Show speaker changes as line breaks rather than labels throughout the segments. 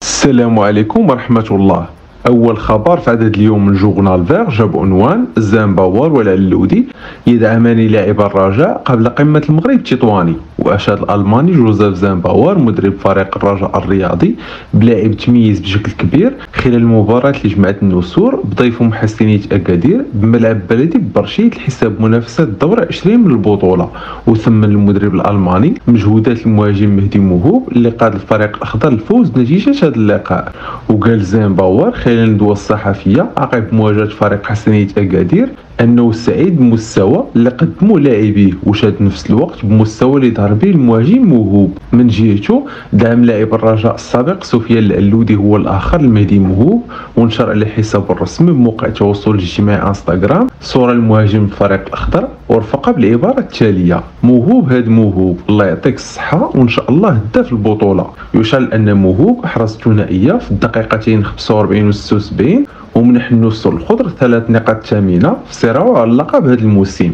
السلام عليكم ورحمة الله. أول خبر في عدد اليوم من جورنال فيغ جاب عنوان زامباور والعلودي يدعمان لاعب الرجاء قبل قمة المغرب التطواني. وأشاد الألماني جوزيف زامباور مدرب فريق الرجاء الرياضي بلاعب تميز بشكل كبير خلال المباراة اللي جمعت النسور بضيفهم حسنية أكادير بملعب بلدي ببرشيد لحساب منافسة الدورة 20 من البطولة. وثمن المدرب الألماني مجهودات المهاجم مهدي موهوب اللي قاد الفريق الأخضر للفوز بنتيجة هذا اللقاء. وقال زامباور خلال الندوة الصحفية عقب مواجهة فريق حسنية أكادير أنه سعيد بالمستوى اللي قدمه لاعبيه وشاد نفس الوقت بمستوى اللي ظهر به المهاجم موهوب. من جهته دعم لاعب الرجاء السابق سفيان العلودي هو الآخر المهدي موهوب، ونشر على حسابه الرسمي بموقع التواصل الاجتماعي انستغرام صورة المهاجم الفريق الأخضر ورفقه بالعبارة التالية: موهوب هاد موهوب، الله يعطيك الصحة وإن شاء الله هداف البطولة. يشار أن موهوب أحرز ثنائية في الدقيقتين 45 و 76 ومنح النسور الخضر 3 نقاط ثمينة في صراعه على اللقب هذا الموسم.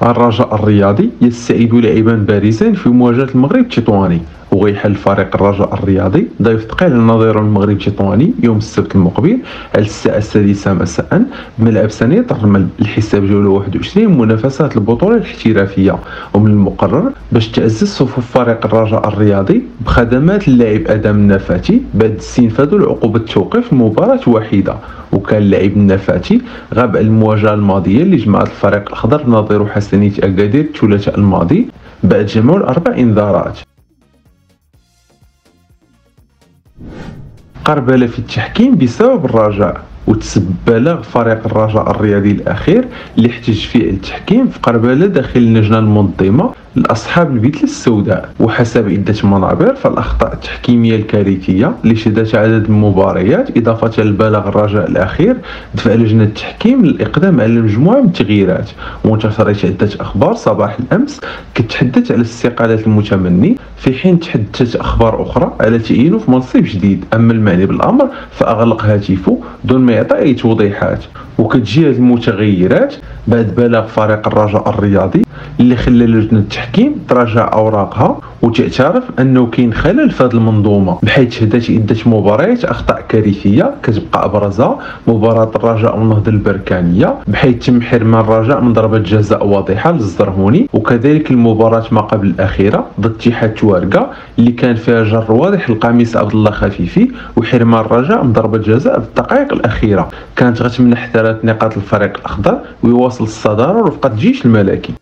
الرجاء الرياضي يستعيد لاعبا بارزين في مواجهة المغرب التطواني، وغيحل فريق الرجاء الرياضي ضيف ثقيل نظيره المغرب التطواني يوم السبت المقبل على الساعة 6 مساء بملعب سنية الرمل لحساب جولة 21 منافسات البطولة الاحترافية. ومن المقرر باش تعزز صفوف فريق الرجاء الرياضي بخدمات اللاعب آدم النفاتي بعد استنفاذه لعقوبة توقيف المباراة واحدة. وكان اللاعب النفاتي غاب على المواجهة الماضية اللي جمعت الفريق الأخضر نظيره حسنية أكادير الثلاثاء الماضي بعد جمع 4 إنذارات. قربلة في التحكيم بسبب الرجاء، وتسبب بلاغ فريق الرجاء الرياضي الأخير اللي احتج فيه التحكيم في قربلة داخل اللجنة المنظمة لأصحاب البتلة السوداء. وحسب عدة منابر فالأخطاء التحكيمية الكارثية اللي شهدت عدد المباريات إضافة لبلاغ الرجاء الأخير دفع لجنة التحكيم للإقدام على مجموعة من التغييرات. وانتشرت عدة أخبار صباح الأمس كتحدث على استقالة المتمني، في حين تحدثت أخبار أخرى على تعيينه في منصب جديد. أما المعني بالأمر فأغلق هاتفه دون ما يعطي أي توضيحات. وكتجي هذه المتغيرات بعد بلاغ فريق الرجاء الرياضي اللي خلى لجنة التحكيم تراجع أوراقها وتعترف أنه كاين خلل في هذه المنظومة، بحيث شهدت عدة مباريات أخطاء كارثية كتبقى أبرزها مباراة الرجاء والنهضة البركانية، بحيث تم حرمان الرجاء من ضربة جزاء واضحة للزرهوني، وكذلك المباراة ما قبل الأخيرة ضد اتحاد توارقة اللي كان فيها جر واضح للقميص عبد الله خفيفي، وحرمان الرجاء من ضربة جزاء في الدقائق الأخيرة كانت غتمنح 3 نقاط للفريق الأخضر ويواصل الصدارة رفقة الجيش الملكي.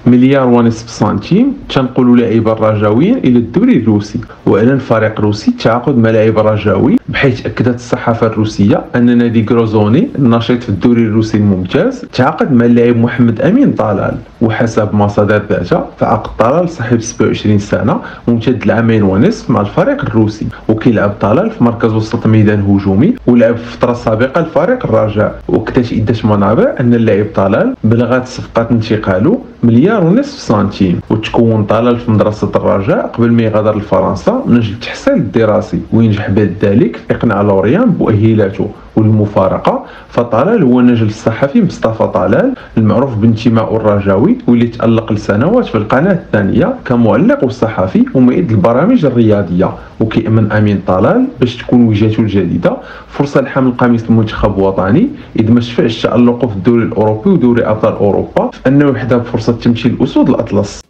مليار ونصف سنتيم تنقل لاعب الرجاويين الى الدوري الروسي. واعلن فريق روسي التعاقد مع لاعب الرجاوي، بحيث اكدت الصحافه الروسيه ان نادي غروزوني النشيط في الدوري الروسي الممتاز تعاقد مع اللاعب محمد امين طلال. وحسب مصادر ذاتها فعقد طلال صاحب 27 سنه ممتد لعامين ونصف مع الفريق الروسي، وكيلعب طلال في مركز وسط ميدان هجومي ولعب في فتره سابقه لفريق الرجاء. واكدت عده منابر ان اللاعب طلال بلغت صفقه انتقاله مليار ونصف سنتيم. وتكون طلال في مدرسة الرجاء قبل ما يغادر لفرنسا من أجل التحصيل الدراسي، وينجح بعد ذلك في إقناع لوريان بمؤهلاته. والمفارقة فطلال هو النجل الصحفي مصطفى طلال المعروف بانتمائه الرجاوي، واللي تألق لسنوات في القناة الثانية كمعلق وصحفي ومعد البرامج الرياضية. وكيأمن أمين طلال باش تكون وجهته الجديدة فرصة لحمل قميص المنتخب الوطني إذ ما شفعش تألقه في الدوري الأوروبي ودوري أبطال أوروبا، فإنه يحظى بفرصة تمثيل الأسود الأطلس.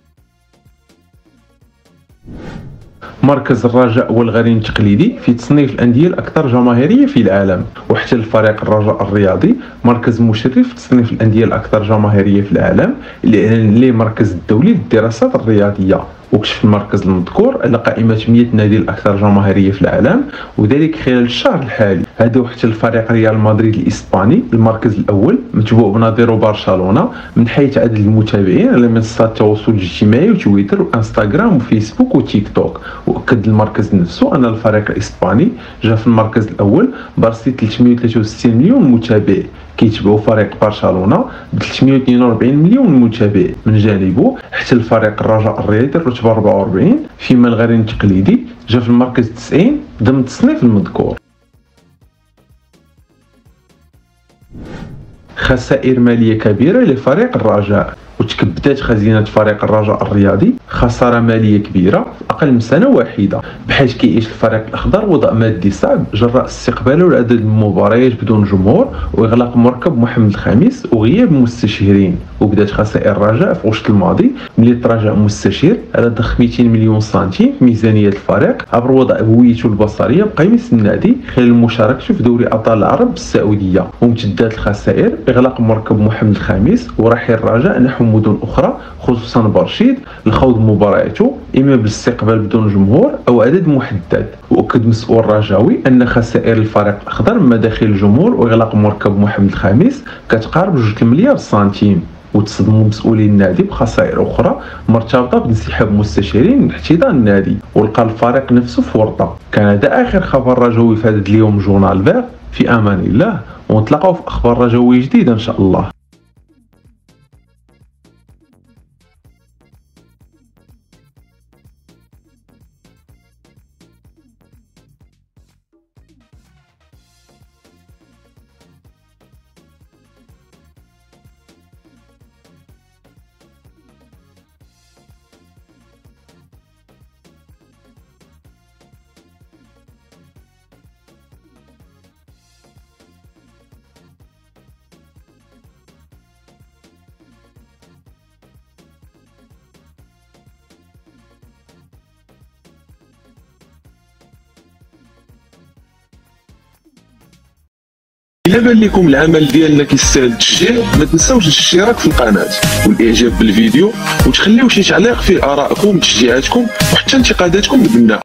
مركز الرجاء هو الغريم التقليدي في تصنيف الأندية الأكثر جماهيرية في العالم، واحتل فريق الرجاء الرياضي مركز مشرف في تصنيف الأندية الأكثر جماهيرية في العالم اللي مركز الدولي للدراسات الرياضية. وكشف المركز المذكور على قائمة 100 نادي الأكثر جماهيرية في العالم، وذلك خلال الشهر الحالي. هذا وحتى الفريق ريال مدريد الإسباني المركز الأول متبوع بنظيره برشلونة من حيث عدد المتابعين على منصات التواصل الاجتماعي وتويتر وانستغرام وفيسبوك وتيك توك. وأكد المركز نفسه أن الفريق الإسباني جاء في المركز الأول برصيد 363 مليون متابع، كيتبعوا فريق برشلونة ب 342 مليون متابع. من جانبه حتى الفريق الرجاء الرياضي الرتبة 44، فيما الغريم التقليدي جاء في المركز 90 ضمن التصنيف المذكور. خسائر مالية كبيرة لفريق الرجاء، وتكبدات خزينة فريق الرجاء الرياضي خسارة مالية كبيرة في أقل من سنة واحدة، بحيث كيعيش الفريق الأخضر وضع مادي صعب جراء استقباله لعدد من المباريات بدون جمهور وإغلاق مركب محمد الخامس وغياب مستشيرين. وبدات خسائر الرجاء في غشت الماضي ملي تراجع مستشير على ضخ 200 مليون سنتيم في ميزانية الفريق عبر وضع هويته البصرية بقميص النادي خلال مشاركته في دوري أبطال العرب بالسعودية. وامتدت الخسائر إغلاق مركب محمد الخامس ورحيل الرجاء نحو مدن أخرى خصوصا برشيد لخوض مبارياته إما بالاستقبال بدون جمهور أو عدد محدد. وأكد مسؤول رجاوي أن خسائر الفريق الأخضر من مداخل الجمهور وإغلاق مركب محمد الخامس كتقارب 2 مليار سنتيم. وتصدموا مسؤولي النادي بخسائر أخرى مرتبطة بانسحاب مستشارين من احتضان النادي، ولقى الفريق نفسه في ورطة. كان هذا آخر خبر رجوي في هذا اليوم جورنال فير. في أمان الله، ونتلاقاو في أخبار رجوية جديدة إن شاء الله.
إلا بان لكم العمل ديالنا كيستاهل التشجيع، ما تنساوش الاشتراك في القناة والاعجاب بالفيديو، وتخليو شي تعليق فيه آرائكم وتشجيعاتكم وحتى انتقاداتكم البناء.